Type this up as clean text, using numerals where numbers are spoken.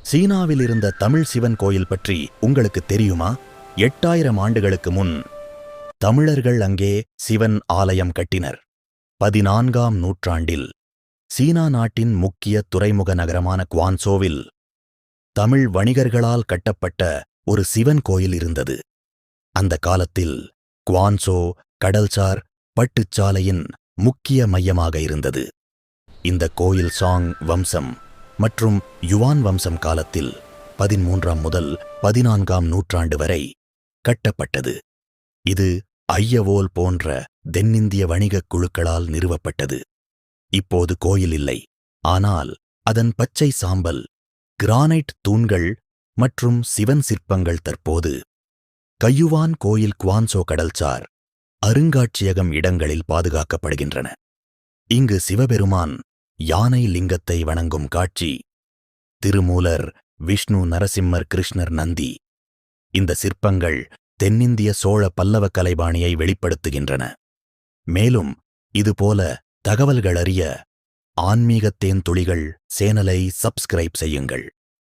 சீனாவில் இருந்த தமிழ் சிவன் கோயில் பற்றி உங்களுக்கு தெரியுமா? 8000 ஆண்டுகளுக்கு முன் தமிழர்கள் அங்கே சிவன் ஆலயம் கட்டினர். 14ஆம் நூற்றாண்டில் சீனா நாட்டின் முக்கிய துறைமுக நகரமான குவான்சோவில் தமிழ் வணிகர்களால் கட்டப்பட்ட ஒரு சிவன் கோயில் இருந்தது. அந்த காலத்தில் குவான்சோ கடல்சார் பட்டுச்சாலையின் முக்கிய மையமாக இருந்தது. இந்த கோயில் சாங் வம்சம் மற்றும் யுவான் வம்சம் காலத்தில் 13ஆம் முதல் 14ஆம் நூற்றாண்டு வரை கட்டப்பட்டது. இது ஐயவோல் போன்ற தென்னிந்திய வணிகக் குழுக்களால் நிறுவப்பட்டது. இப்போது கோயில் இல்லை, ஆனால் அதன் பச்சை சாம்பல், கிரானைட் தூண்கள் மற்றும் சிவன் சிற்பங்கள் தற்போது கையுவான் கோயில் குவான்சோ கடல்சார் அருங்காட்சியகம் இடங்களில் பாதுகாக்கப்படுகின்றன. இங்கு சிவபெருமான் யானை லிங்கத்தை வணங்கும் காட்சி, திருமூலர், விஷ்ணு, நரசிம்மர், கிருஷ்ணர், நந்தி, இந்த சிற்பங்கள் தென்னிந்திய சோழ பல்லவ கலைபாணியை வெளிப்படுத்துகின்றன. மேலும் இதுபோல தகவல்கள் அறிய ஆன்மீகத் தேன் துளிகள் சேனலை சப்ஸ்கிரைப் செய்யுங்கள்.